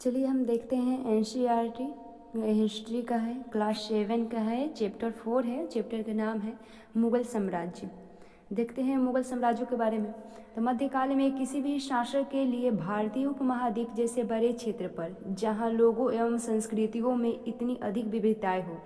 चलिए हम देखते हैं एनसीईआरटी हिस्ट्री का है, क्लास 7 का है, चैप्टर 4 है। चैप्टर का नाम है मुगल साम्राज्य। देखते हैं मुगल साम्राज्यों के बारे में। तो मध्यकाल में किसी भी शासक के लिए भारतीय उपमहाद्वीप जैसे बड़े क्षेत्र पर, जहां लोगों एवं संस्कृतियों में इतनी अधिक विविधताएं हो,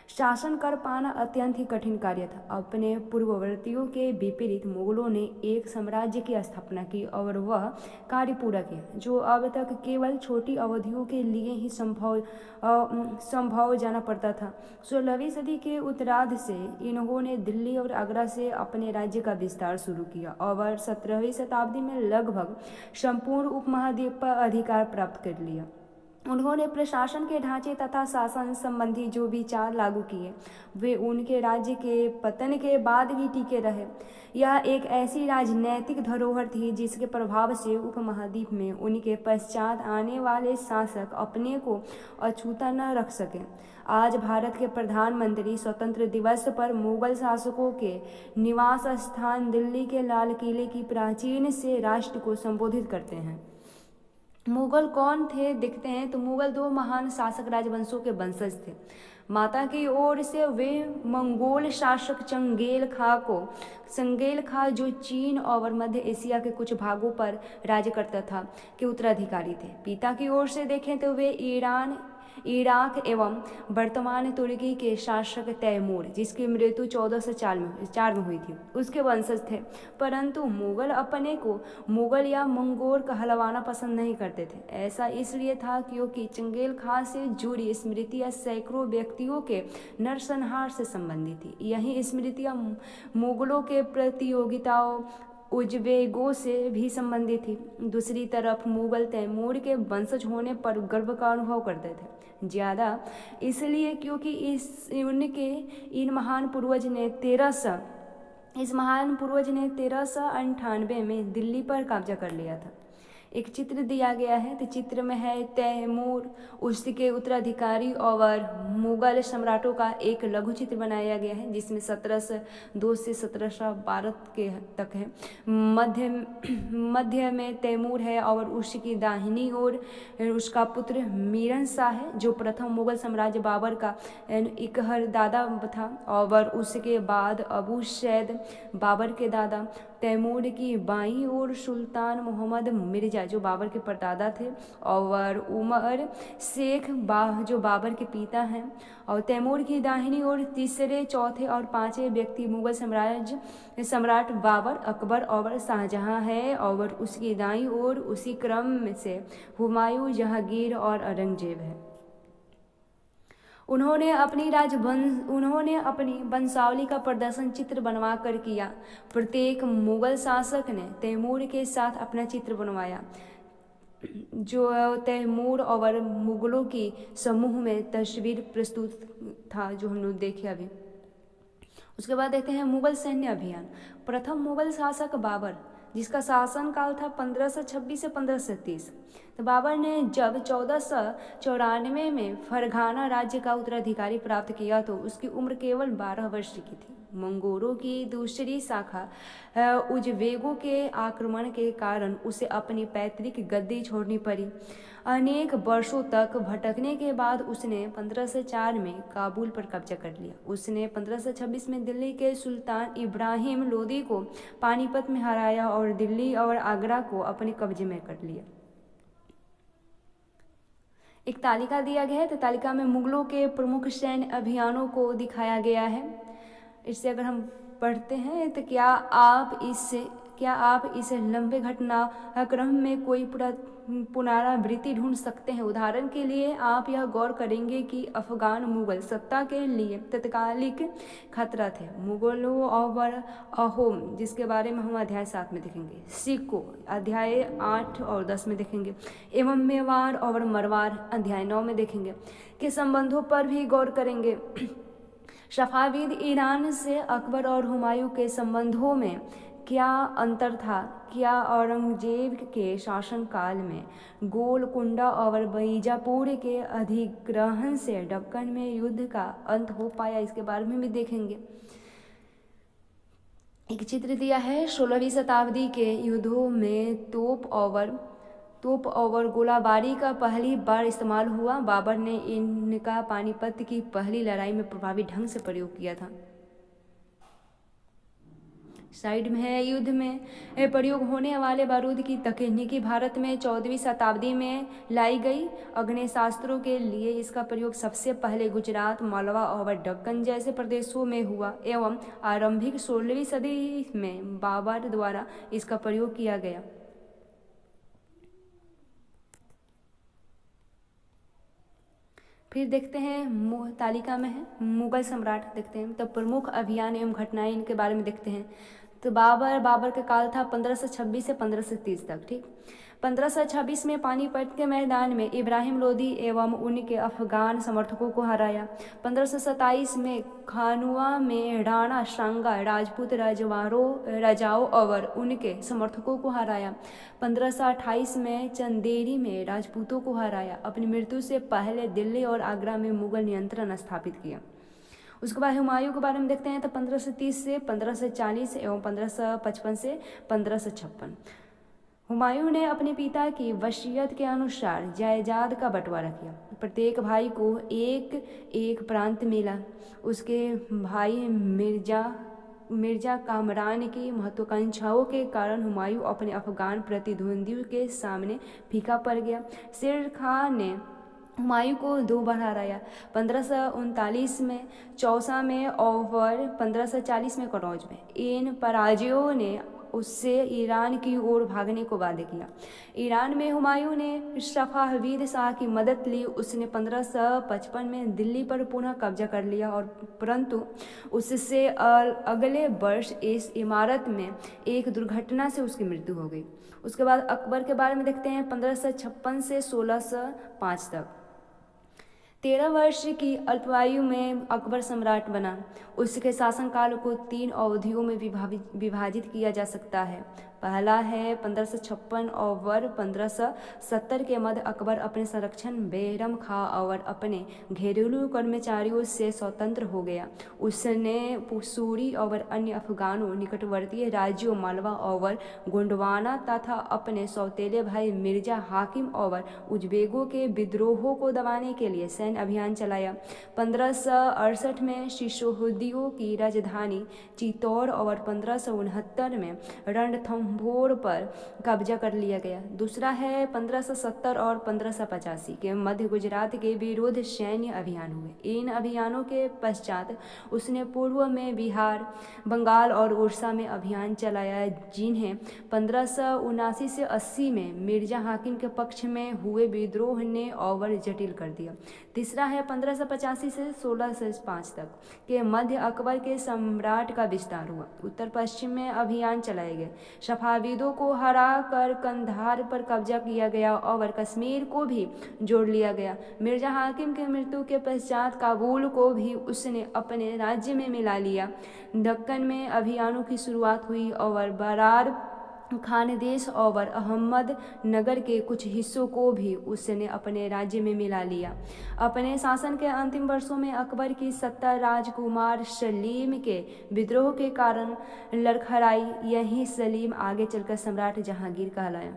शासन कर पाना अत्यंत ही कठिन कार्य था। अपने पूर्ववर्तियों के विपरीत मुगलों ने एक साम्राज्य की स्थापना की और वह कार्य पूरा किया जो अब तक केवल छोटी अवधियों के लिए ही संभव जाना पड़ता था। 16वीं सदी के उत्तरार्ध से इन्होंने दिल्ली और आगरा से अपने राज्य का विस्तार शुरू किया और 17वीं शताब्दी में लगभग संपूर्ण उपमहाद्वीप पर अधिकार प्राप्त कर लिया। उन्होंने प्रशासन के ढांचे तथा शासन संबंधी जो विचार लागू किए वे उनके राज्य के पतन के बाद भी टिके रहे। यह एक ऐसी राजनैतिक धरोहर थी जिसके प्रभाव से उपमहाद्वीप में उनके पश्चात आने वाले शासक अपने को अछूता न रख सके। आज भारत के प्रधानमंत्री स्वतंत्र दिवस पर मुगल शासकों के निवास स्थान दिल्ली के लाल किले की प्राचीन से राष्ट्र को संबोधित करते हैं। मुगल कौन थे देखते हैं। तो मुगल दो महान शासक राजवंशों के वंशज थे। माता की ओर से वे मंगोल शासक चंगेल खा जो चीन और मध्य एशिया के कुछ भागों पर राज्य करता था के उत्तराधिकारी थे। पिता की ओर से देखें तो वे इराक एवं वर्तमान तुर्की के शासक तैमूर, जिसकी मृत्यु 1404 में हुई थी, उसके वंशज थे। परंतु मुगल अपने को मुगल या मंगोल कहलवाना पसंद नहीं करते थे। ऐसा इसलिए था क्योंकि चंगेल खां से जुड़ी स्मृतियां सैकड़ों व्यक्तियों के नरसंहार से संबंधित थी। यही स्मृतियां मुगलों के प्रतियोगिताओं उज्बेगों से भी संबंधित थी। दूसरी तरफ मुगल तैमूर के वंशज होने पर गर्व का अनुभव करते थे, ज़्यादा इसलिए क्योंकि इन महान पूर्वज ने 1398 में दिल्ली पर कब्जा कर लिया था। एक चित्र दिया गया है, तो चित्र में है तैमूर, उसके उत्तराधिकारी और मुगल सम्राटों का एक लघु चित्र बनाया गया है जिसमें 1702 से 1712 के तक है। मध्य में तैमूर है और उसकी दाहिनी ओर उसका पुत्र मीरन शाह है जो प्रथम मुगल साम्राज्य बाबर का इकहर दादा था और उसके बाद अबू सैद बाबर के दादा। तैमूर की बाईं ओर सुल्तान मोहम्मद मिर्जा जो बाबर के परदादा थे और उमर शेख जो बाबर के पिता हैं। और तैमूर की दाहिनी ओर तीसरे, चौथे और पांचवें व्यक्ति मुगल सम्राट बाबर, अकबर और शाहजहां है और उसकी दाईं ओर उसी क्रम में से हुमायूं, जहांगीर और औरंगजेब है। उन्होंने अपनी वंशावली का प्रदर्शन चित्र बनवा कर किया। प्रत्येक मुगल शासक ने तैमूर के साथ अपना चित्र बनवाया जो तैमूर और मुगलों की समूह में तस्वीर प्रस्तुत था जो हम लोग देखे अभी। उसके बाद देखते हैं मुगल सैन्य अभियान। प्रथम मुगल शासक बाबर, जिसका शासनकाल था 1526 से 1530। तो बाबर ने जब 1494 में फरगाना राज्य का उत्तराधिकारी प्राप्त किया तो उसकी उम्र केवल 12 वर्ष की थी। मंगोलों की दूसरी शाखा उज्बेगों के आक्रमण के कारण उसे अपनी पैतृक गद्दी छोड़नी पड़ी। अनेक वर्षों तक भटकने के बाद उसने 1504 में काबुल पर कब्जा कर लिया। उसने 1526 में दिल्ली के सुल्तान इब्राहिम लोदी को पानीपत में हराया और दिल्ली और आगरा को अपने कब्जे में कर लिया। एक तालिका दिया गया है, तो तालिका में मुगलों के प्रमुख सैन्य अभियानों को दिखाया गया है। इससे अगर हम पढ़ते हैं तो क्या आप इस लंबे घटनाक्रम में कोई पुनरावृत्ति ढूंढ सकते हैं। उदाहरण के लिए आप यह गौर करेंगे कि अफगान मुगल सत्ता के लिए तत्कालिक खतरा थे। मुगलों और अहोम, जिसके बारे में हम अध्याय 7 में देखेंगे, सिक्कों अध्याय 8 और 10 में देखेंगे, एवं मेवाड़ और मरवाड़ अध्याय 9 में देखेंगे के संबंधों पर भी गौर करेंगे। सफाविद ईरान से अकबर और हुमायूं के संबंधों में क्या अंतर था। क्या औरंगजेब के शासनकाल में गोलकुंडा और बीजापुर के अधिग्रहण से दक्कन में युद्ध का अंत हो पाया, इसके बारे में भी देखेंगे। एक चित्र दिया है 16वीं शताब्दी के युद्धों में तोप और गोलाबारी का पहली बार इस्तेमाल हुआ। बाबर ने इनका पानीपत की पहली लड़ाई में प्रभावी ढंग से प्रयोग किया था। साइड में है, युद्ध में प्रयोग होने वाले बारूद की तकनीकी भारत में 14वीं शताब्दी में लाई गई। अग्नेयास्त्रों के लिए इसका प्रयोग सबसे पहले गुजरात, मालवा और दक्कन जैसे प्रदेशों में हुआ एवं आरंभिक 16वीं सदी में बाबर द्वारा इसका प्रयोग किया गया। फिर देखते हैं, तालिका में है मुगल सम्राट देखते हैं। तो प्रमुख अभियान एवं घटनाएं इनके बारे में देखते हैं। तो बाबर का काल था 1526 से 1530 तक। ठीक, 1526 में पानीपत के मैदान में इब्राहिम लोदी एवं उनके अफगान समर्थकों को हराया। 1527 में खानुआ में राणा सांगा राजपूत राजाओं और उनके समर्थकों को हराया। 1528 में चंदेरी में राजपूतों को हराया। अपनी मृत्यु से पहले दिल्ली और आगरा में मुगल नियंत्रण स्थापित किया। उसके बाद हुमायूं के बारे में देखते हैं। तो 1530 से 1540 एवं 1555 से 1556 हुमायूं ने अपने पिता की वसीयत के अनुसार जायदाद का बंटवारा किया। प्रत्येक भाई को एक एक प्रांत मिला। उसके भाई मिर्जा कामरान की महत्वाकांक्षाओं के कारण हुमायूं अपने अफगान प्रतिद्वंदियों के सामने फीका पड़ गया। शेर खान ने हुमायूं को 2 बार हराया, 1539 में चौसा में और 1540 में कनौज में। इन पराजयों ने उससे ईरान की ओर भागने को बाध्य किया। ईरान में हुमायूं ने सफाविद शाह की मदद ली। उसने 1555 में दिल्ली पर पुनः कब्जा कर लिया और परंतु उससे अगले वर्ष इस इमारत में एक दुर्घटना से उसकी मृत्यु हो गई। उसके बाद अकबर के बारे में देखते हैं। 1556 से 1605 तक 13 वर्ष की अल्पायु में अकबर सम्राट बना। उसके शासनकाल को 3 अवधियों में विभाजित किया जा सकता है। पहला है 1556 और 1570 के मध्य अकबर अपने संरक्षण बेरम खा और अपने घरेलू कर्मचारियों से स्वतंत्र हो गया। उसने सूरी और अन्य अफगानों, निकटवर्ती राज्यों मालवा और गोंडवाना तथा अपने सौतेले भाई मिर्जा हाकिम और उज्बेकों के विद्रोहों को दबाने के लिए सैन्य अभियान चलाया। 1568 में शिशोहदियों की राजधानी चित्तौड़ और 1569 में रणथंभौर पर कब्जा कर लिया गया। दूसरा है 1570 और 1585 के मध्य गुजरात के विरुद्ध सैन्य अभियान हुए। इन अभियानों के पश्चात उसने पूर्व में बिहार, बंगाल और उड़ीसा में अभियान चलाया, जिन्हें 1579 से 80 में मिर्जा हाकिम के पक्ष में हुए विद्रोह ने और जटिल कर दिया। तीसरा है 1585 से 1605 तक के मध्य अकबर के सम्राट का विस्तार हुआ। उत्तर पश्चिम में अभियान चलाए गए। सफाविदों को हरा कर कंधार पर कब्जा किया गया और कश्मीर को भी जोड़ लिया गया। मिर्जा हाकिम के मृत्यु के पश्चात काबुल को भी उसने अपने राज्य में मिला लिया। दक्कन में अभियानों की शुरुआत हुई और बरार खानदेश और अहमद नगर के कुछ हिस्सों को भी उसने अपने राज्य में मिला लिया। अपने शासन के अंतिम वर्षों में अकबर की सत्ता राजकुमार सलीम के विद्रोह के कारण लड़खड़ाई। यही सलीम आगे चलकर सम्राट जहांगीर कहलाया।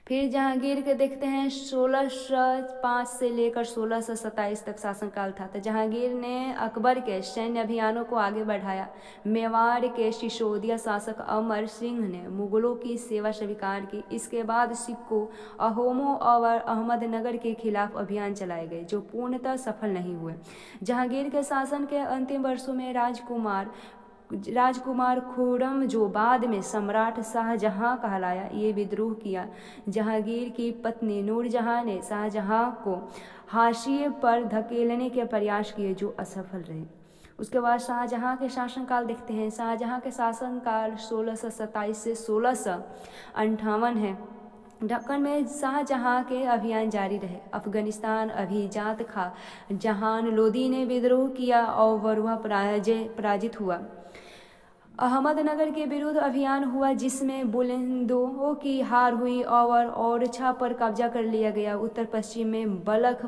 फिर जहांगीर के देखते हैं। 1605 से लेकर 1627 तक शासनकाल था। तो जहांगीर ने अकबर के सैन्य अभियानों को आगे बढ़ाया। मेवाड़ के सिसोदिया शासक अमर सिंह ने मुगलों की सेवा स्वीकार की। इसके बाद सिखों, अहोमों और अहमदनगर के खिलाफ अभियान चलाए गए, जो पूर्णतः सफल नहीं हुए। जहांगीर के शासन के अंतिम वर्षों में राजकुमार खुर्रम, जो बाद में सम्राट शाहजहां कहलाया, ये विद्रोह किया। जहांगीर की पत्नी नूरजहां ने शाहजहां को हाशिए पर धकेलने के प्रयास किए, जो असफल रहे। उसके बाद शाहजहां के शासनकाल देखते हैं। शाहजहां के शासनकाल 1627 से 1658 है। दक्कन में शाहजहां के अभियान जारी रहे। अफगानिस्तान अभिजात खा जहान लोदी ने विद्रोह किया और वह पराजित हुआ। अहमदनगर के विरुद्ध अभियान हुआ जिसमें बुलंदों की हार हुई और ओरछा पर कब्जा कर लिया गया। उत्तर पश्चिम में बल्ख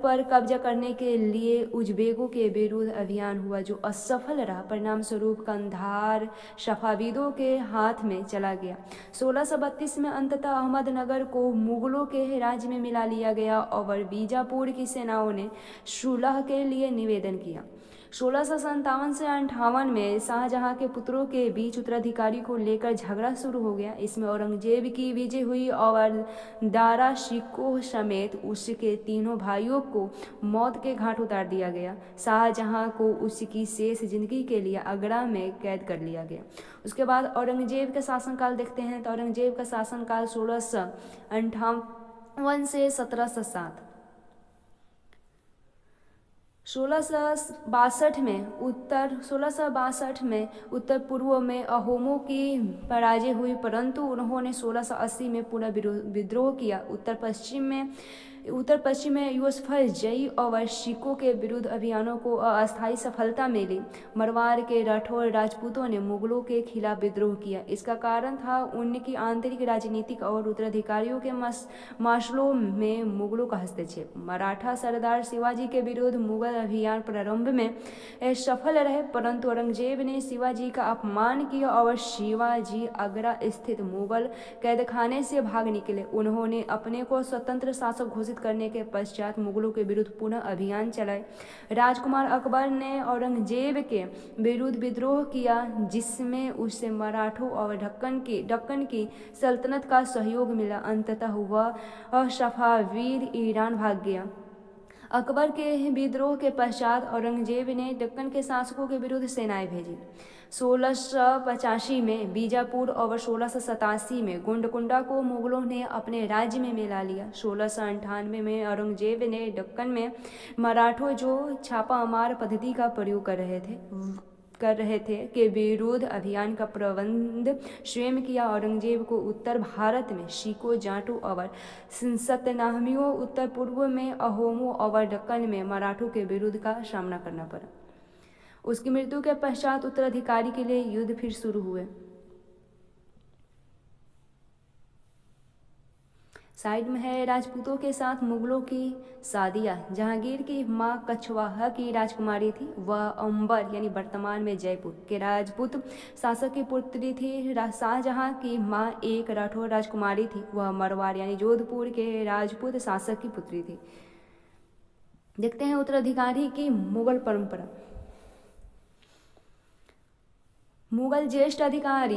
पर कब्जा करने के लिए उज़्बेकों के विरुद्ध अभियान हुआ जो असफल रहा। परिणाम स्वरूप कंधार सफाविदों के हाथ में चला गया। 1632 में अंततः अहमदनगर को मुगलों के राज्य में मिला लिया गया और बीजापुर की सेनाओं ने सुलह के लिए निवेदन किया। 1657 से 58 में शाहजहां के पुत्रों के बीच उत्तराधिकारी को लेकर झगड़ा शुरू हो गया। इसमें औरंगजेब की विजय हुई और दारा शिकोह समेत उसके तीनों भाइयों को मौत के घाट उतार दिया गया। शाहजहां को उसकी शेष जिंदगी के लिए आगरा में कैद कर लिया गया। उसके बाद औरंगजेब का शासनकाल देखते हैं तो औरंगजेब का शासनकाल 1658 से 1707। 1662 में उत्तर पूर्व में अहोमों की पराजय हुई परंतु उन्होंने 1680 में पुनः विद्रोह किया। उत्तर पश्चिम में यूसुफजई और सिखों के विरुद्ध अभियानों को अस्थायी सफलता मिली। मरवाड़ के राठौर राजपूतों ने मुगलों के खिलाफ विद्रोह किया। इसका कारण था उनकी आंतरिक राजनीतिक और उत्तराधिकारियों के मसलों में मुगलों का हस्तक्षेप। मराठा सरदार शिवाजी के विरुद्ध मुगल अभियान प्रारंभ में सफल रहे परंतु औरंगजेब ने शिवाजी का अपमान किया और शिवाजी आगरा स्थित मुगल कैदखाने से भाग निकले। उन्होंने अपने को स्वतंत्र शासक घोषित करने के पश्चात मुगलों के विरुद्ध पुनः अभियान चलाए। राजकुमार अकबर ने औरंगजेब के विरुद्ध विद्रोह किया जिसमें उसे मराठों और दक्कन की सल्तनत का सहयोग मिला। अंततः वह सफावीद ईरान भाग गया। अकबर के विद्रोह के पश्चात औरंगजेब ने दक्कन के शासकों के विरुद्ध सेनाएं भेजी। 1685 में बीजापुर और 1687 में गोंडकुंडा को मुगलों ने अपने राज्य में मिला लिया। 1698 में औरंगजेब ने दक्कन में मराठों जो छापामार पद्धति का प्रयोग कर रहे थे के विरुद्ध अभियान का प्रबंध स्वयं किया। औरंगजेब को उत्तर भारत में सिखों जाटों और सतनामियों, उत्तर पूर्व में अहोमों और दक्कन में मराठों के विरुद्ध का सामना करना पड़ा। उसकी मृत्यु के पश्चात उत्तराधिकारी के लिए युद्ध फिर शुरू हुए। साइड में है राजपूतों के साथ मुगलों की शादियाँ। जहांगीर की माँ कछवाहा की राजकुमारी थी। वह अंबर यानी वर्तमान में जयपुर के राजपूत शासक की पुत्री थी। शाहजहां की माँ एक राठौर राजकुमारी थी। वह मरवाड़ यानी जोधपुर के राजपूत शासक की पुत्री थी। देखते हैं उत्तराधिकारी की मुगल परंपरा। मुगल ज्येष्ठाधिकार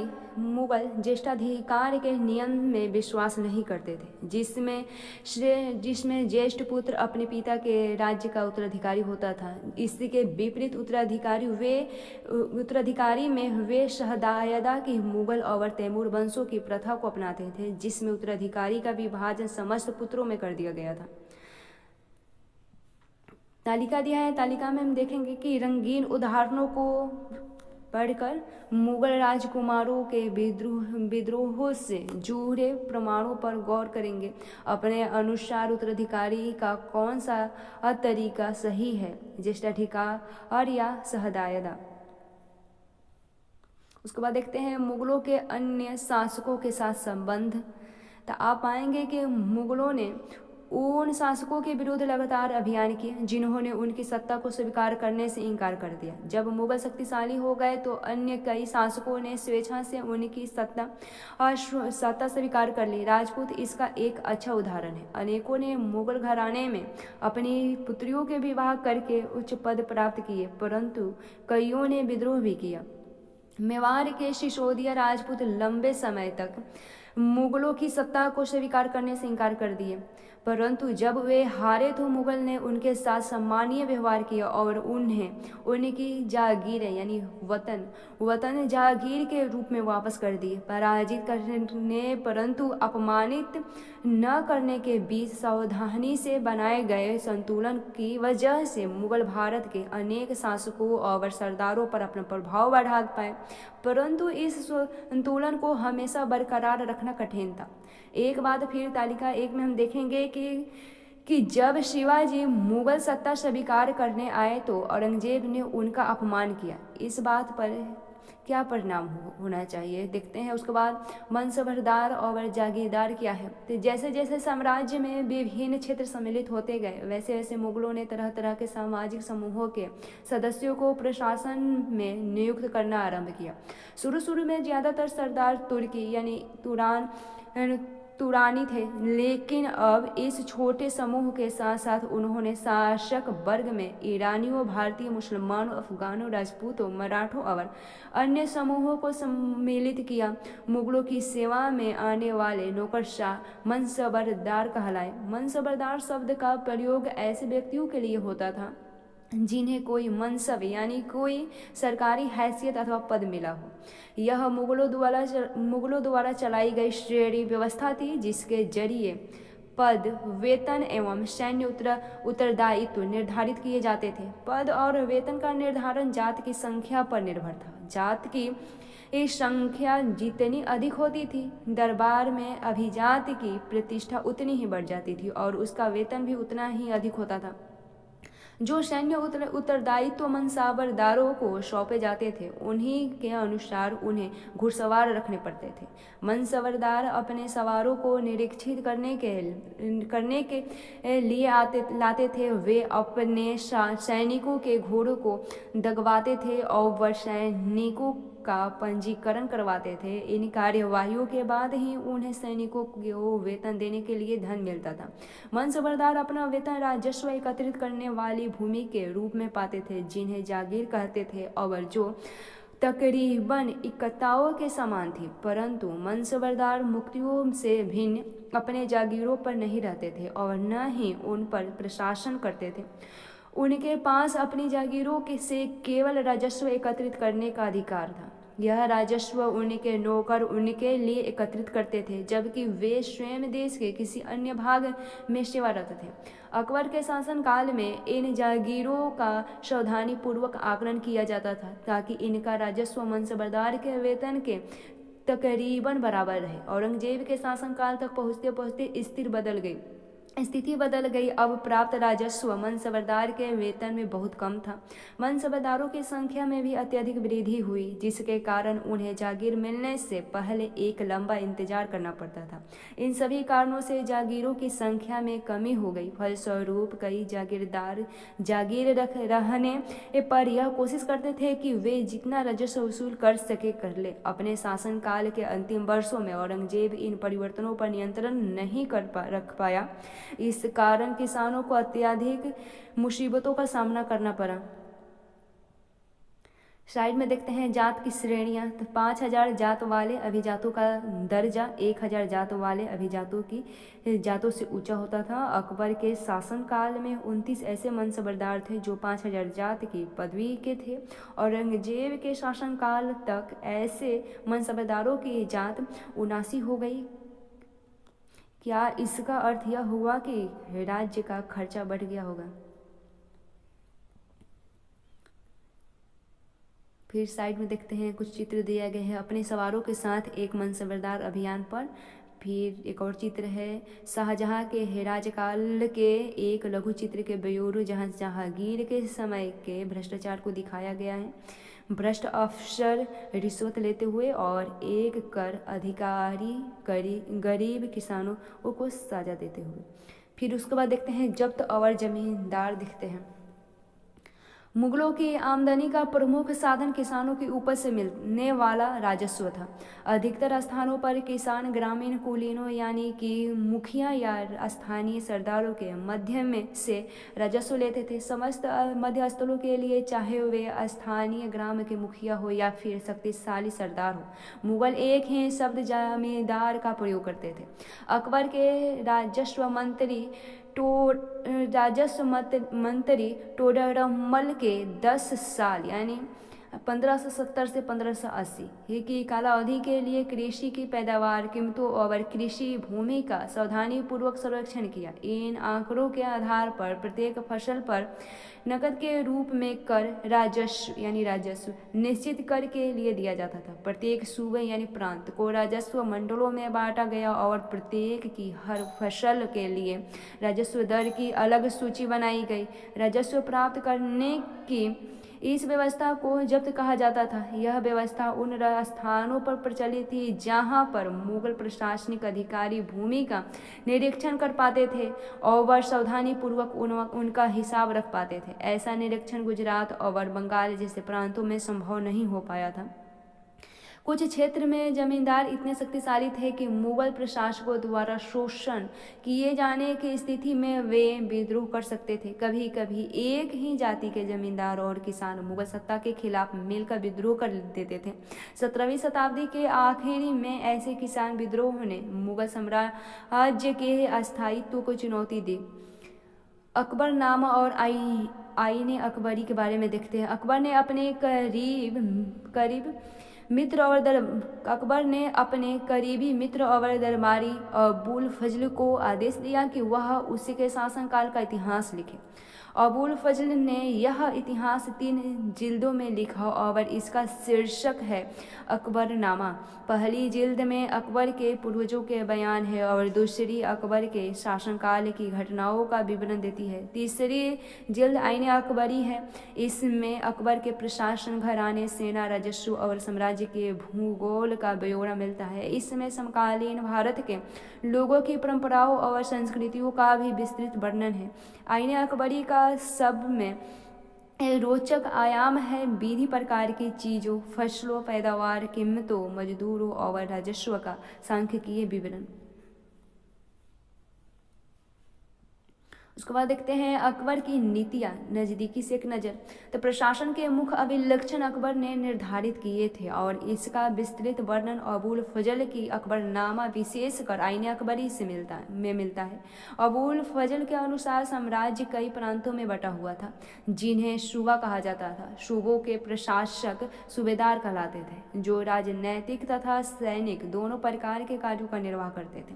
के नियम में विश्वास नहीं करते थे जिसमें ज्येष्ठ पुत्र अपने पिता के राज्य का उत्तराधिकारी होता था। इसके विपरीत उत्तराधिकारी में वे शहदायदा की मुगल और तैमूर वंशों की प्रथा को अपनाते थे जिसमें उत्तराधिकारी का विभाजन समस्त पुत्रों में कर दिया गया था। तालिका दिया है। तालिका में हम देखेंगे कि रंगीन उदाहरणों को पढ़कर मुगल राजकुमारों के विद्रोहों से जुड़े प्रमाणों पर गौर करेंगे। अपने अनुसार उत्तराधिकारी का कौन सा तरीका सही है, ज्येष्ठाधिकार या शहदायदा। उसके बाद देखते हैं मुगलों के अन्य शासकों के साथ संबंध। तो आप पाएंगे कि मुगलों ने उन शासकों के विरुद्ध लगातार अभियान किए जिन्होंने उनकी सत्ता को स्वीकार करने से इनकार कर दिया। जब मुगल शक्तिशाली हो गए तो अन्य कई शासकों ने स्वेच्छा से उनकी सत्ता स्वीकार कर ली। राजपूत इसका एक अच्छा उदाहरण है। अनेकों ने मुगल घराने में अपनी पुत्रियों के विवाह करके उच्च पद प्राप्त किए परंतु कईयों ने विद्रोह भी किया। मेवाड़ के सिसोदिया राजपूत लंबे समय तक मुगलों की सत्ता को स्वीकार करने से इनकार कर दिए परंतु जब वे हारे तो मुगल ने उनके साथ सम्मानीय व्यवहार किया और उन्हें उनकी जागीरें यानी वतन जागीर के रूप में वापस कर दिए। पराजित करने परंतु अपमानित न करने के बीच सावधानी से बनाए गए संतुलन की वजह से मुगल भारत के अनेक शासकों और सरदारों पर अपना प्रभाव बढ़ा पाए परंतु इस संतुलन को हमेशा बरकरार रखना कठिन था। एक बात फिर तालिका 1 में हम देखेंगे कि जब शिवाजी मुगल सत्ता स्वीकार करने आए तो औरंगजेब ने उनका अपमान किया। इस बात पर क्या परिणाम होना चाहिए देखते हैं। उसके बाद मनसबदार और जागीरदार क्या है। तो जैसे जैसे साम्राज्य में विभिन्न क्षेत्र सम्मिलित होते गए वैसे वैसे मुगलों ने तरह तरह के सामाजिक समूहों के सदस्यों को प्रशासन में नियुक्त करना आरंभ किया। शुरू शुरू में ज़्यादातर सरदार तुर्की यानी तुरानी थे, लेकिन अब इस छोटे समूह के साथ साथ उन्होंने शासक वर्ग में ईरानियों, भारतीय, मुसलमानों, अफगानों, राजपूतों, मराठों और अन्य समूहों को सम्मिलित किया। मुगलों की सेवा में आने वाले नौकरशाह मनसबरदार कहलाए। मनसबरदार शब्द का प्रयोग ऐसे व्यक्तियों के लिए होता था जिन्हें कोई मनसब यानी कोई सरकारी हैसियत अथवा पद मिला हो। यह मुगलों द्वारा चलाई गई श्रेणी व्यवस्था थी जिसके जरिए पद, वेतन एवं सैन्य उत्तरदायित्व निर्धारित किए जाते थे। पद और वेतन का निर्धारण जात की संख्या पर निर्भर था। जात की संख्या जितनी अधिक होती थी, दरबार में अभिजात की प्रतिष्ठा उतनी ही बढ़ जाती थी और उसका वेतन भी उतना ही अधिक होता था। जो सैन्य उत्तरदायित्व मनसाबरदारों को सौंपे जाते थे उन्हीं के अनुसार उन्हें घुड़सवार रखने पड़ते थे। मनसबरदार अपने सवारों को निरीक्षित करने के लिए लाते थे। वे अपने सैनिकों के घोड़ों को दगवाते थे और वह सैनिकों का पंजीकरण करवाते थे। इन कार्यवाहियों के बाद ही उन्हें सैनिकों को वेतन देने के लिए धन मिलता था। मनसबरदार अपना वेतन राजस्व एकत्रित करने वाली भूमि के रूप में पाते थे जिन्हें जागीर कहते थे और जो तकरीबन इकताओं के समान थी। परंतु मनसबरदार मुक्तियों से भिन्न अपने जागीरों पर नहीं रहते थे और न ही उन पर प्रशासन करते थे। उनके पास अपनी जागीरों से केवल राजस्व एकत्रित करने का अधिकार था। यह राजस्व उनके नौकर उनके लिए एकत्रित करते थे, जबकि वे स्वयं देश के किसी अन्य भाग में सेवारत थे। अकबर के शासनकाल में इन जागीरों का सावधानी पूर्वक आकलन किया जाता था ताकि इनका राजस्व मनसबरदार के वेतन के तकरीबन बराबर रहे। औरंगजेब के शासनकाल तक पहुँचते पहुँचते स्थिति बदल गई। अब प्राप्त राजस्व मनसबरदार के वेतन में बहुत कम था। मनसबरदारों की संख्या में भी अत्यधिक वृद्धि हुई, जिसके कारण उन्हें जागीर मिलने से पहले एक लंबा इंतजार करना पड़ता था। इन सभी कारणों से जागीरों की संख्या में कमी हो गई। फलस्वरूप कई जागीरदार जागीर रहने पर यह कोशिश करते थे कि वे जितना राजस्व वसूल कर सके कर ले। अपने शासनकाल के अंतिम वर्षों में औरंगजेब इन परिवर्तनों पर नियंत्रण नहीं रख पाया। इस कारण किसानों को अत्यधिक मुसीबतों का सामना करना पड़ा। साइड में देखते हैं जात की श्रेणियां। तो 5000 जात वाले अभिजातों का दर्जा 1000 जात वाले जातों से ऊंचा होता था। अकबर के शासनकाल में 29 ऐसे मनसबरदार थे जो 5000 जात की पदवी के थे। औरंगजेब के शासनकाल तक ऐसे मनसबरदारों की जात 79 हो गई। क्या इसका अर्थ यह हुआ कि राज्य का खर्चा बढ़ गया होगा? फिर साइड में देखते हैं कुछ चित्र दिया गया है अपने सवारों के साथ एक मनसबरदार अभियान पर। फिर एक और चित्र है शाहजहां के हेराजकाल के एक लघु चित्र के ब्यूरो जहां जहांगीर के समय के भ्रष्टाचार को दिखाया गया है। भ्रष्ट अफसर रिश्वत लेते हुए और एक कर अधिकारी गरीब किसानों को सजा देते हुए। फिर उसके बाद देखते हैं जब्त और जमींदार दिखते हैं। मुगलों की आमदनी का प्रमुख साधन किसानों की उपज से मिलने वाला राजस्व था। अधिकतर स्थानों पर किसान ग्रामीण कुलीनों यानी कि मुखिया या स्थानीय सरदारों के माध्यम से राजस्व लेते थे। समस्त मध्यस्थलों के लिए, चाहे वे स्थानीय ग्राम के मुखिया हो या फिर शक्तिशाली सरदार हो, मुगल एक ही शब्द जमींदार का प्रयोग करते थे। अकबर के राजस्व मंत्री टोडरमल के 10 साल यानी 1570 से 1580 की कालावधि के लिए कृषि की पैदावार, कीमतों और कृषि भूमि का सावधानी पूर्वक सर्वेक्षण किया। इन आंकड़ों के आधार पर प्रत्येक फसल पर नकद के रूप में कर राजस्व निश्चित कर के लिए दिया जाता था। प्रत्येक सूबे यानी प्रांत को राजस्व मंडलों में बांटा गया और प्रत्येक की हर फसल के लिए राजस्व दर की अलग सूची बनाई गई। राजस्व प्राप्त करने की इस व्यवस्था को जब्त कहा जाता था। यह व्यवस्था उन स्थानों पर प्रचलित थी जहाँ पर मुगल प्रशासनिक अधिकारी भूमि का निरीक्षण कर पाते थे और वह सावधानी पूर्वक उनका हिसाब रख पाते थे। ऐसा निरीक्षण गुजरात और बंगाल जैसे प्रांतों में संभव नहीं हो पाया था। कुछ क्षेत्र में जमींदार इतने शक्तिशाली थे कि मुगल प्रशासकों द्वारा शोषण किए जाने की स्थिति में वे विद्रोह कर सकते थे। कभी कभी एक ही जाति के जमींदार और किसान मुगल सत्ता के खिलाफ मिलकर विद्रोह कर देते थे। 17वीं शताब्दी के आखिरी में ऐसे किसान विद्रोह ने मुगल साम्राज्य के अस्थायित्व को चुनौती दी। अकबरनामा और आईने अकबरी के बारे में देखते हैं। अकबर ने अपने करीबी मित्र और दरबारी अबुल फजल को आदेश दिया कि वह उसके शासनकाल का इतिहास लिखे। अबुल फजल ने यह इतिहास 3 जिल्दों में लिखा और इसका शीर्षक है अकबरनामा। पहली जिल्द में अकबर के पूर्वजों के बयान है और दूसरी अकबर के शासनकाल की घटनाओं का विवरण देती है। तीसरी जिल्द आईने अकबरी है। इसमें अकबर के प्रशासन, घराने, सेना, राजस्व और साम्राज्य के भूगोल का ब्यौरा मिलता है। इसमें समकालीन भारत के लोगों की परंपराओं और संस्कृतियों का भी विस्तृत वर्णन है। आईने अकबरी का सब में रोचक आयाम है विधि प्रकार की चीज़ों, फसलों, पैदावार, कीमतों, मजदूरों और राजस्व का सांख्यिकीय विवरण। उसके बाद देखते हैं अकबर की नीतियाँ, नज़दीकी से एक नज़र। तो प्रशासन के मुख्य अभिलक्षण अकबर ने निर्धारित किए थे और इसका विस्तृत वर्णन अबुल फजल की अकबरनामा विशेषकर आईने अकबरी से मिलता है। अबुल फजल के अनुसार साम्राज्य कई प्रांतों में बटा हुआ था जिन्हें सूबा कहा जाता था। सूबों के प्रशासक सूबेदार कहलाते थे जो राजनैतिक तथा सैनिक दोनों प्रकार के कार्यों का निर्वाह करते थे।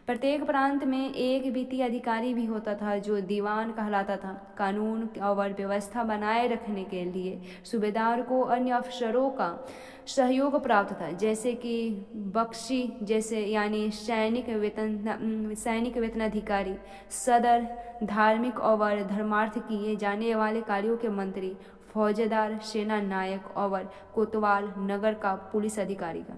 प्रत्येक प्रांत में एक वित्तीय अधिकारी भी होता था जो दीवान कहलाता था। कानून और व्यवस्था बनाए रखने के लिए सूबेदार को अन्य अफसरों का सहयोग प्राप्त था, जैसे कि बख्शी जैसे यानी सैनिक वेतनाधिकारी, सदर, धार्मिक और धर्मार्थ किए जाने वाले कार्यों के मंत्री, फौजदार, सेना नायक और कोतवाल नगर का पुलिस अधिकारी का।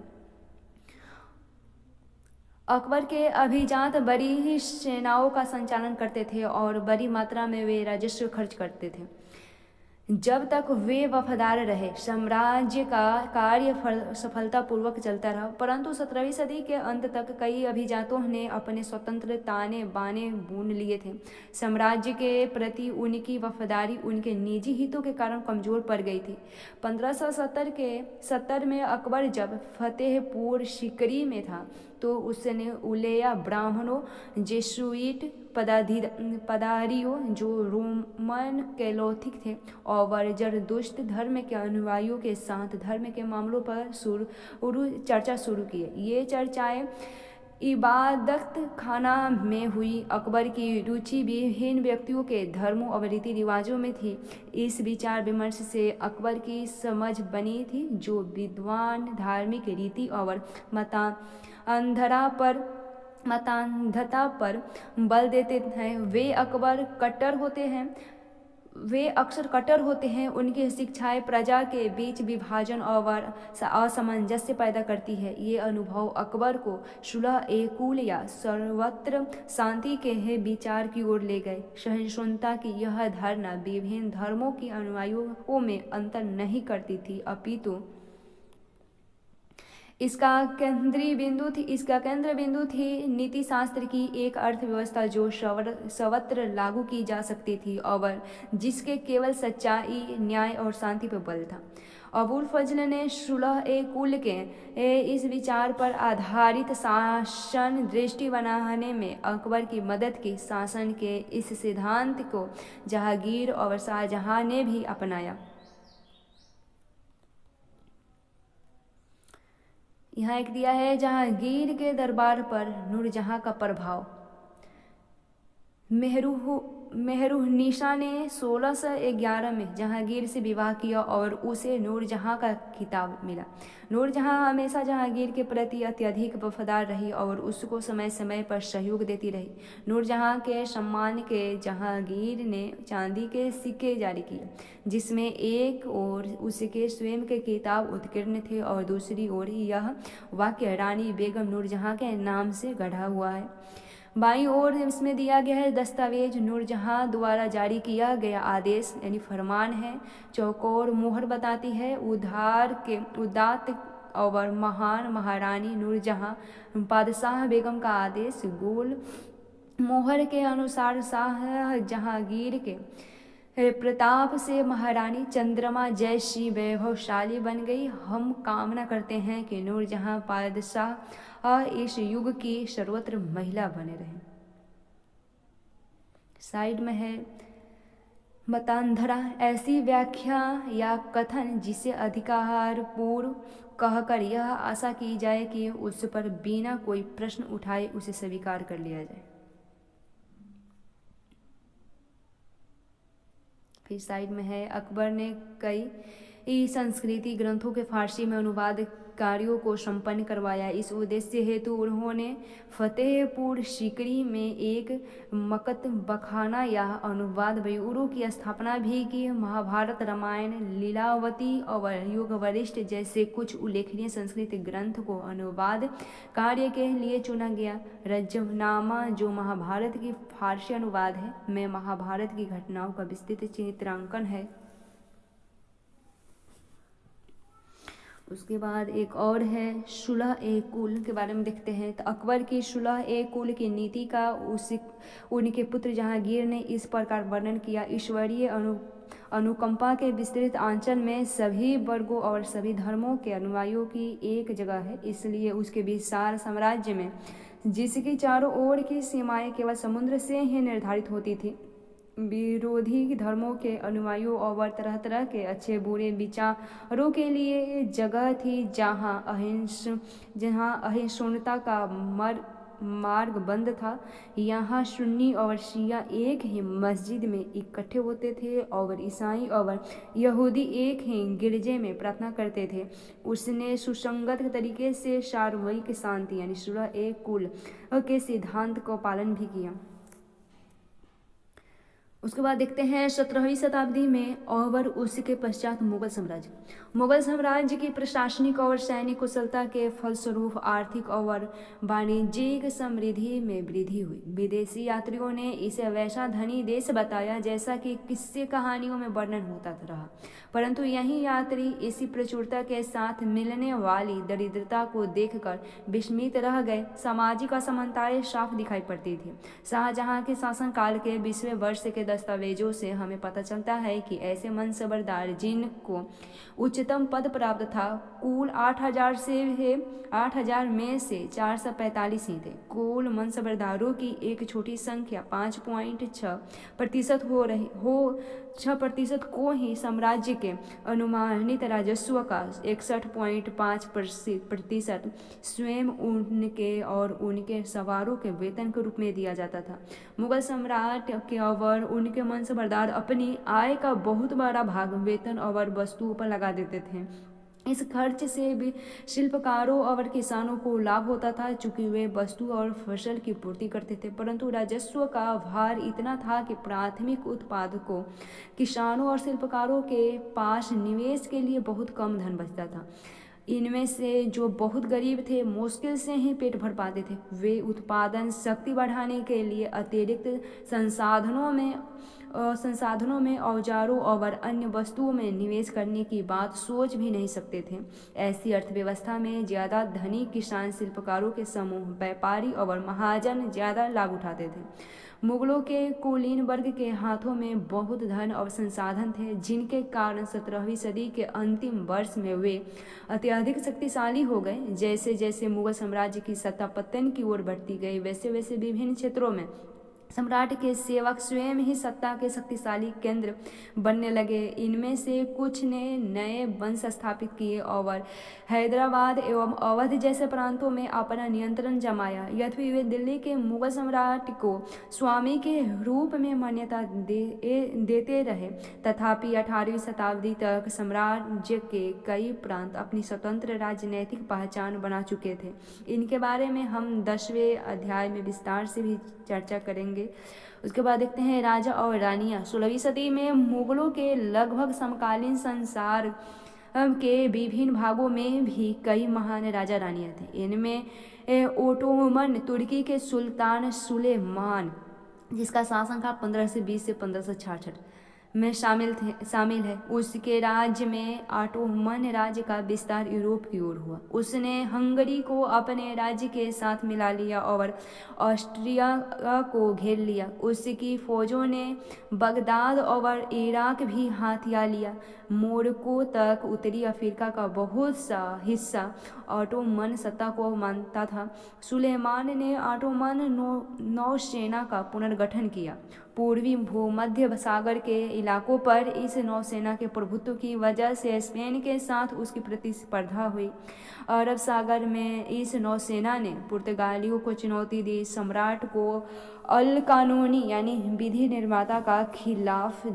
अकबर के अभिजात बड़ी ही सेनाओं का संचालन करते थे और बड़ी मात्रा में वे राजस्व खर्च करते थे। जब तक वे वफादार रहे साम्राज्य का कार्य सफलतापूर्वक चलता रहा, परंतु 17वीं सदी के अंत तक कई अभिजातों ने अपने स्वतंत्र ताने बाने बुन लिए थे। साम्राज्य के प्रति उनकी वफादारी उनके निजी हितों के कारण कमजोर पड़ गई थी। 1570 में अकबर जब फतेहपुर सीकरी में था तो उसने उलेया ब्राह्मणों, जेसुइट पदारियों जो रोमन कैथोलिक थे और जरदुश्त धर्म के अनुयायियों के साथ धर्म के मामलों पर चर्चा शुरू की। ये चर्चाएं इबादत खाना में हुई। अकबर की रुचि विभिन्न व्यक्तियों के धर्मों और रीति रिवाजों में थी। इस विचार विमर्श से अकबर की समझ बनी थी जो विद्वान धार्मिक रीति और मतांधता पर बल देते हैं वे अक्सर कट्टर होते हैं। उनकी शिक्षाएं प्रजा के बीच विभाजन और असमंजस्य पैदा करती है। ये अनुभव अकबर को सुलह-ए-कुल या सर्वत्र शांति के विचार की ओर ले गए। सहिष्णुता की यह धारणा विभिन्न धर्मों के अनुयायियों में अंतर नहीं करती थी, अपितु इसका केंद्र बिंदु थी नीति शास्त्र की एक अर्थव्यवस्था जो सर्वत्र लागू की जा सकती थी और जिसके केवल सच्चाई, न्याय और शांति पर बल था। अबुल फजल ने सुलह-ए-कुल के इस विचार पर आधारित शासन दृष्टि बनाने में अकबर की मदद की। शासन के इस सिद्धांत को जहांगीर और शाहजहां ने भी अपनाया। यहाँ एक दिया है जहांगीर के दरबार पर नूरजहां का प्रभाव। मेहरुनिसा ने 1611 में जहांगीर से विवाह किया और उसे नूरजहां का खिताब मिला। नूरजहां हमेशा जहांगीर के प्रति अत्यधिक वफादार रही और उसको समय समय पर सहयोग देती रही। नूरजहां के सम्मान के जहांगीर ने चांदी के सिक्के जारी किए, जिसमें एक ओर उसके स्वयं के खिताब उत्कीर्ण थे और दूसरी ओर यह वाक्य रानी बेगम नूरजहां के नाम से गढ़ा हुआ है। बाईं ओर इसमें दिया गया है दस्तावेज नूरजहां द्वारा जारी किया गया आदेश यानी फरमान है। चौकोर मोहर बताती है उदात और महान महारानी नूरजहां बादशाह बेगम का आदेश। गोल मोहर के अनुसार शाह जहांगीर के प्रताप से महारानी चंद्रमा जैसी वैभवशाली बन गई। हम कामना करते हैं कि नूरजहां बादशाह इस युग की सर्वत्र महिला बने रहे। साइड में है मतांधरा, ऐसी व्याख्या या कथन जिसे अधिकारपूर्व कहकर यह आशा की जाए कि उस पर बिना कोई प्रश्न उठाए उसे स्वीकार कर लिया जाए। फिर साइड में है अकबर ने कई संस्कृति ग्रंथों के फारसी में अनुवाद कार्यों को संपन्न करवाया। इस उद्देश्य हेतु उन्होंने फतेहपुर सीकरी में एक मकतबखाना या अनुवाद ब्यूरो की स्थापना भी की। महाभारत, रामायण, लीलावती और युग वरिष्ठ जैसे कुछ उल्लेखनीय संस्कृत ग्रंथ को अनुवाद कार्य के लिए चुना गया। रज्जमनामा, जो महाभारत की फारसी अनुवाद है, में महाभारत की घटनाओं का विस्तृत चित्रांकन है। उसके बाद एक और है सुलह-ए-कुल के बारे में देखते हैं। तो अकबर की सुलह-ए-कुल की नीति का उनके पुत्र जहांगीर ने इस प्रकार वर्णन किया। ईश्वरीय अनुकंपा के विस्तृत आंचल में सभी वर्गों और सभी धर्मों के अनुयायियों की एक जगह है, इसलिए उसके विशाल साम्राज्य में जिसकी चारों ओर की सीमाएं केवल समुद्र से ही निर्धारित होती थी, विरोधी धर्मों के अनुयायियों और तरह तरह के अच्छे बुरे विचारों के लिए जगह थी। जहाँ अहिंसुता का मार्ग बंद था, यहाँ सुन्नी और शिया एक ही मस्जिद में इकट्ठे होते थे और ईसाई और यहूदी एक ही गिरजे में प्रार्थना करते थे। उसने सुसंगत तरीके से सार्वजनिक शांति यानी सुलह-ए-कुल के सिद्धांत को पालन भी किया। उसके बाद देखते हैं 17वीं शताब्दी में और उसके पश्चात मुगल साम्राज्य। मुगल साम्राज्य की प्रशासनिक और सैनिक कुशलता के फलस्वरूप आर्थिक और वाणिज्यिक समृद्धि में वृद्धि हुई। विदेशी यात्रियों ने इसे वैसा धनी देश बताया जैसा कि किस्से कहानियों में वर्णन होता रहा, परंतु यही यात्री इसी प्रचुरता के साथ मिलने वाली दरिद्रता को देखकर विस्मित रह गए। सामाजिक असमानताएं साफ दिखाई पड़ती थी। शाहजहां के शासनकाल के 20वें वर्ष के दस्तावेजों से हमें पता चलता है कि ऐसे मनसबरदार जिनको उच्चतम पद प्राप्त था, कुल 8,000 में से 445 ही थे। कुल मनसबरदारों की एक छोटी संख्या 5.6% को ही साम्राज्य के अनुमानित राजस्व का 61.5% स्वयं उनके और उनके सवारों के वेतन के रूप में दिया जाता था। मुगल सम्राट के और उनके मनसबरदार अपनी आय का बहुत बड़ा भाग वेतन और वस्तुओं पर लगा देते थे। इस खर्च से भी शिल्पकारों और किसानों को लाभ होता था, चूंकि वे वस्तु और फसल की पूर्ति करते थे, परंतु राजस्व का भार इतना था कि प्राथमिक उत्पादकों, किसानों और शिल्पकारों के पास निवेश के लिए बहुत कम धन बचता था। इनमें से जो बहुत गरीब थे, मुश्किल से ही पेट भर पाते थे। वे उत्पादन शक्ति बढ़ाने के लिए अतिरिक्त संसाधनों में औजारों और अन्य वस्तुओं में निवेश करने की बात सोच भी नहीं सकते थे। ऐसी अर्थव्यवस्था में ज़्यादा धनी किसान, शिल्पकारों के समूह, व्यापारी और महाजन ज़्यादा लाभ उठाते थे। मुगलों के कुलीन वर्ग के हाथों में बहुत धन और संसाधन थे, जिनके कारण 17वीं सदी के अंतिम वर्ष में वे अत्यधिक शक्तिशाली हो गए। जैसे जैसे मुगल साम्राज्य की सत्ता पतन की ओर बढ़ती गई, वैसे वैसे विभिन्न क्षेत्रों में सम्राट के सेवक स्वयं ही सत्ता के शक्तिशाली केंद्र बनने लगे। इनमें से कुछ ने नए वंश स्थापित किए और हैदराबाद एवं अवध जैसे प्रांतों में अपना नियंत्रण जमाया। यद्यपि वे दिल्ली के मुगल सम्राट को स्वामी के रूप में मान्यता देते रहे, तथापि 18वीं शताब्दी तक साम्राज्य के कई प्रांत अपनी स्वतंत्र राजनीतिक पहचान बना चुके थे। इनके बारे में हम 10वें अध्याय में विस्तार से भी चर्चा करेंगे। उसके बाद देखते हैं राजा और रानियां। 16वीं सदी में मुगलों के लगभग समकालीन संसार के विभिन्न भागों में भी कई महान राजा रानियां थे। इनमें ओटोमन तुर्की के सुल्तान सुलेमान, जिसका शासनकाल 1520 से 1566 में शामिल है। उसके राज्य में ऑटोमन राज्य का विस्तार यूरोप की ओर हुआ। उसने हंगरी को अपने राज्य के साथ मिला लिया और ऑस्ट्रिया को घेर लिया। उसकी फौजों ने बगदाद और इराक भी हाथिया लिया। मोरक्को तक उत्तरी अफ्रीका का बहुत सा हिस्सा ऑटोमन सत्ता को मानता था। सुलेमान ने ऑटोमन नौसेना का पुनर्गठन किया। पूर्वी भूमध्य सागर के इलाकों पर इस नौसेना के प्रभुत्व की वजह से स्पेन के साथ उसकी प्रतिस्पर्धा हुई। अरब सागर में इस नौसेना ने पुर्तगालियों को चुनौती दी। सम्राट को अल कानूनी यानी विधि निर्माता का खिलाफ